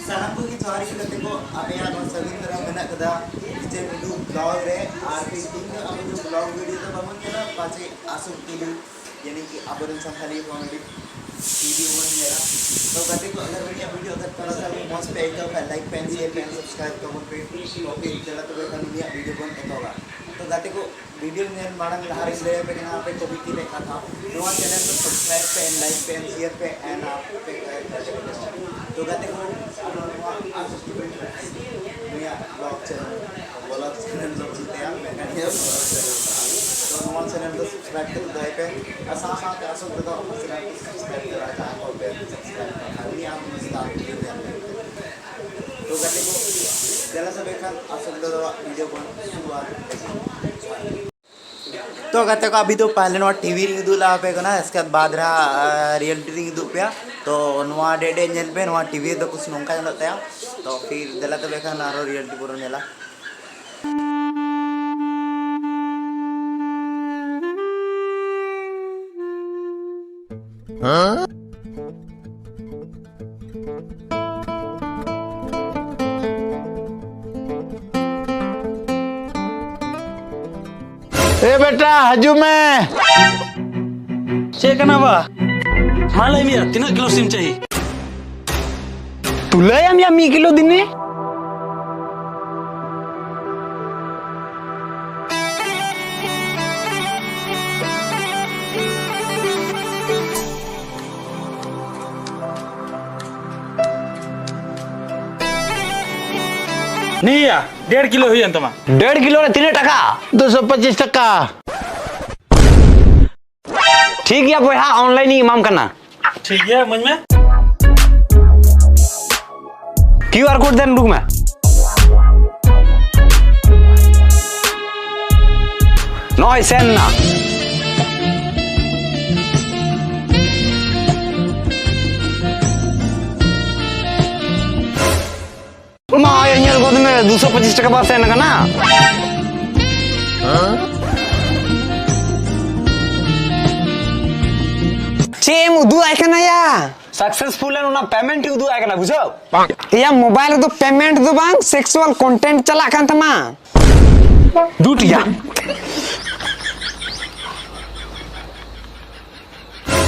सानम को की सॉरी करते को आप यहाँ पर सभी तरह मना कदा इसे वीडियो ब्लॉग रे आर पी टीम का अब जो ब्लॉग वीडियो तो बामन के ना पाचे आसुम टीवी यानी कि आबरन संथाली कॉमेडी वीडियो बन गया तो कहते को अगर वीडियो अगर थोड़ा सा मस्त पे एक का लाइक पेन शेयर पेन सब्सक्राइब कमेंट पे ओके चला तो बेटा दुनिया वीडियो बन होगा तो कहते को वीडियो में मारंग लहर ले पे ना पे कभी की देखा था नवा चैनल को सब्सक्राइब पे लाइक पे शेयर पे एंड आप पे तो कहते को दुनिया ब्लॉग चैनल जो चलते हैं मैं कहते तो नवा चैनल को सब्सक्राइब कर दो पे आसान आसान आसान तो चैनल को सब्सक्राइब करा था और पे सब्सक्राइब खाली आप स्टार्ट वीडियो तो कहते को जरा सा देखा आसान तो वीडियो बन शुरुआत तो कहते को अभी तो पहले नवा टीवी रिंग दूला पे को ना इसके बाद रहा रियलिटी रिंग दू पे तो नवा डेडे नेल पे नवा टीवी तो कुछ नोंका चलता है तो फिर दला तो देखा ना रियलिटी पूरा नेला हाँ ए बेटा हजू में चेक ना बा माला मिया तीना किलो सिम चाहिए तुला या मिया मी किलो दिने नहीं या 1.5 किलो हुई अंतमा 1.5 किलो रे 3 टका 225 टका ठीक है बोया ऑनलाइन ही इमाम करना ठीक है मुझ में क्यूआर कोड देन रुक में नॉय सेंड ना मां ये गोद में 225 टका पास है ना चेम उदू आए कना या सक्सेसफुल है ना पेमेंट उदू आए कना बुझो या मोबाइल तो पेमेंट दो बांग सेक्सुअल कंटेंट चला कान तमा दूट या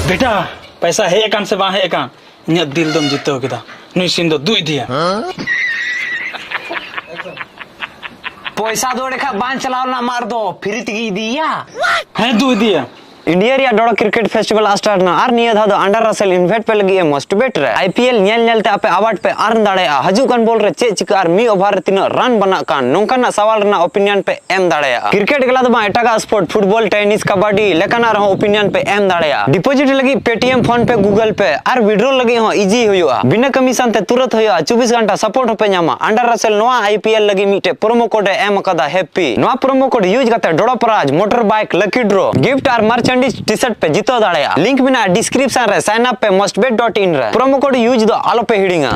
बेटा पैसा है अकाउंट से वहां है अकाउंट इन दिल दम जीते हो किदा नुई सिन दो दुई दिया पैसा दो रेखा बांध चलाओ ना मार दो फ्री तगी दिया है दुई दिया इंडिया रिया डोड़ा क्रिकेट फेस्टिवल स्टार्ट ना आर निया धा अंडर रसेल इन्वेट पे लगी मस्ट बेट रे आईपीएल नेल नेल ते आपे अवार्ड पे अर्न दाड़े हजू कान बोल रे चे चिकार मी ओवर रे तीना रन बना कान नोंकाना सवाल रना ओपिनियन पे एम दाड़े क्रिकेट गला दबा एटागा स्पोर्ट फुटबॉल टेनिस कबड्डी लेकाना रहो ओपिनियन पे एम दाड़े डिपॉजिट लगी पेटीएम फोन पे गूगल पे आर विड्रॉ लगी हो इजी होयुआ बिना कमीशन ते तुरंत होयुआ 24 घंटा सपोर्ट पे न्यामा अंडर रसेल नोआ आईपीएल लगी मीटे प्रोमो कोड एम कदा हैप्पी नोआ प्रोमो कोड यूज करते डोड़ा prize motor bike lucky draw gift आर मर्चेंडाइज टी-शर्ट पे जीतो दाड़ेया लिंक बिना डिस्क्रिप्शन रे साइन अप पे mustbet.in रे प्रोमो कोड यूज दो आलो पे हिडिंगा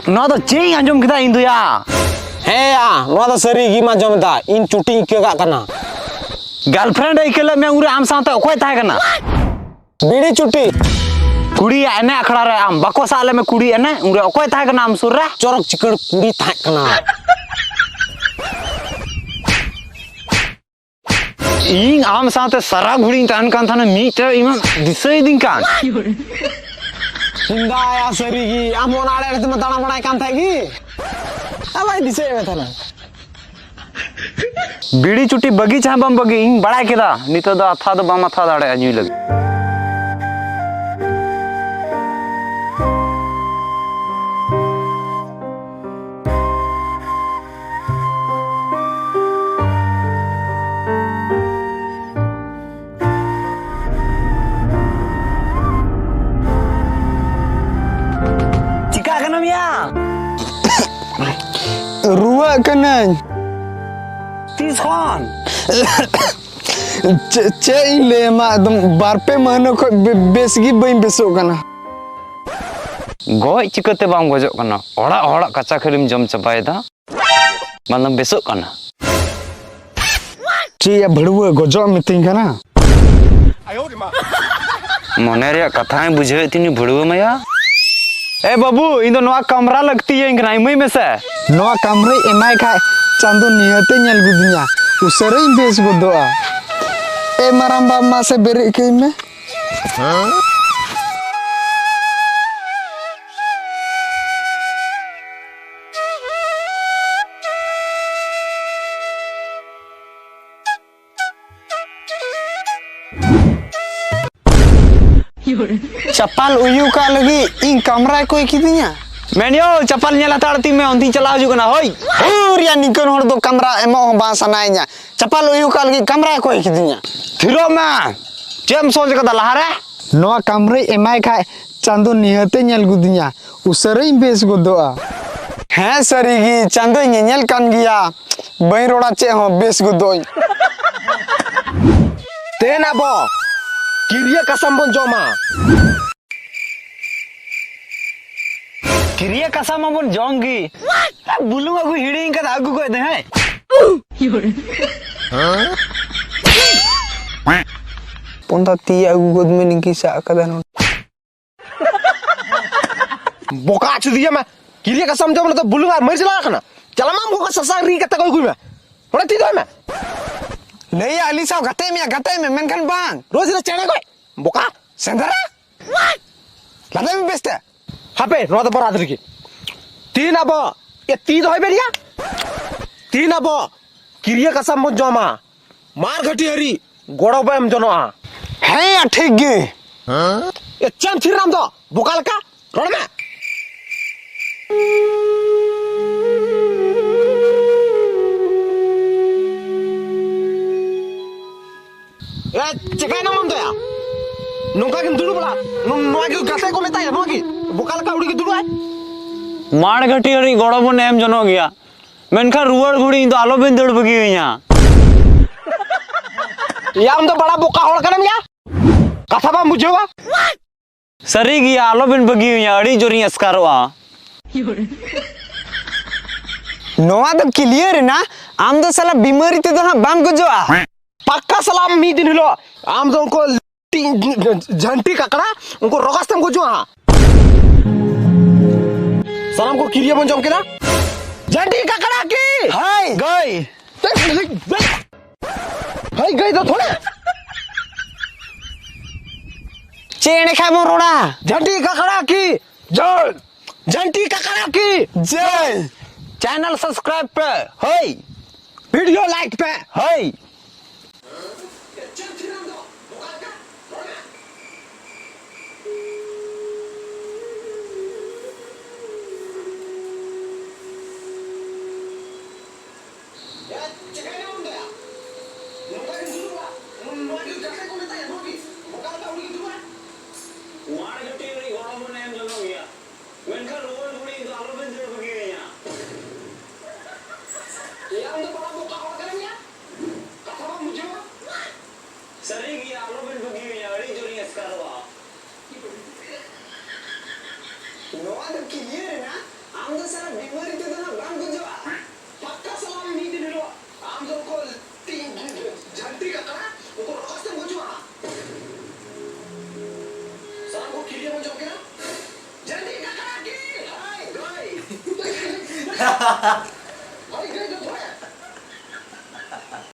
नो तो चेई आंजम किदा इंदुया हे या नो तो सरी गी मा जमदा इन चुटी केगा कना गर्लफ्रेंड इकेले में उरे आम साथे ओकोय थाय कना बीड़ी चुटी कुड़ी एने अखड़ा रे आम बको साले में कुड़ी एने उरे ओकोय थाय कना आम सुर रे चोरक चिकड़ कुड़ी थाय कना इन आम साथे सरा घुड़ी तान कान थाने मीटे इमा दिसई दिन कान हिंदा आया सरीगी आम ओनाड़े रे तुम ताना बनाय कान थागी आ भाई दिसई में थाना बीड़ी चुटी बगी चाह बम बगी इन बड़ा केदा नितो द अथा द बम अथा दाड़े अजुई लग रुआ कनन तीस खान चे ले मा एकदम बारपे महीने को बेसगी बई बेसो कना गोय चिकते बाम गजो कना ओड़ा ओड़ा कच्चा खरीम जम चबायदा मतलब बेसो कना ची या भड़ुआ गजो मितिंग कना मने रे कथाएं बुझे तिनी भड़ुआ मया ए बाबू इन नवा कमरा लगती है इनका इमई में से नवा कमरे एमाय खाय चांदो निहते नेल गुदिया उसरे बेस गुदोआ ए माराम बाप मा से बेरे के में चप्पल उयू का लगी इन कमरा कोई किदिया मेनियो चप्पल नेला ताड़ती में ओंती चला जुगना होई पूरिया निकन होड़ दो कमरा एमो बा सनाइया चप्पल उयू का लगी कमरा कोई किदिया थिरो में चेम सोच कदा लहारे नवा कमरे एमाय खाय चांदो निहते नेल गुदिया उसरे बेस गुदोआ है सरीगी चांदो नेल कान गिया बई रोड़ा चे हो बेस गुदोई तेना बो किरिया कसम बन जोमा किरिया कसम अपन जोंगी बुलू अगु हिडिंग का अगु को दे है पोंता ती अगु गोद में निकी सा कदन बोका चुदिया मैं किरिया कसम जोमा तो बुलूगा मर चला खना चला माम को ससा री कता कोई गुई मैं होना ती दो मैं नहीं अली साहब गते में मेनकन बांग रोज रे चने कोई बोका सेंदरा लदे में बेस्ते हापे नो तो बरादरी की तीन अब ये तीन होय बेरिया तीन अब किरिया कसम बन जोमा मार घटी हरी गोड़ो बम जनो आ है ठीक गे ये चम थिर राम दो बोका लका रोड में ए चेकाय ना मम दया नोका किन दुडु बला नोआ की गसे को मेता है नोआ की बोका लका उड़ी की दुडु है मार घटी हरी गोड़ो बन एम जनो गया मेनखा रुवर गुड़ी तो आलो बिन दड़ बगी हुईया या हम तो बड़ा बोका होड़ करम या कथा बा मुझे हुआ सरी गया आलो बिन बगी हुईया अड़ी जोरी अस्कारोआ नोआ तो क्लियर है ना आम तो साला बीमारी ते तो बाम को जोआ पक्का सलाम मी दिन हिलो आम तो उनको झंटी ककड़ा उनको रोगस्तम को जो हाँ सलाम को किरिया बन जाऊं के ना झंटी ककड़ा की हाय गई हाय गई तो थोड़ा चेने खाए मो रोड़ा झंटी ककड़ा की जय झंटी ककड़ा की जय चैनल सब्सक्राइब पे हई वीडियो लाइक पे हई नोआ तो क्लियर है ना आम तो साला बीमारी ते तो बाम को जोआ पक्का सलाम मी दिन हिलो आम तो उनको झंटी ककड़ा उनको रोगस्तम को जो हाँ सलाम को किरिया बन जाऊं के ना झंटी ककड़ा की हाय गई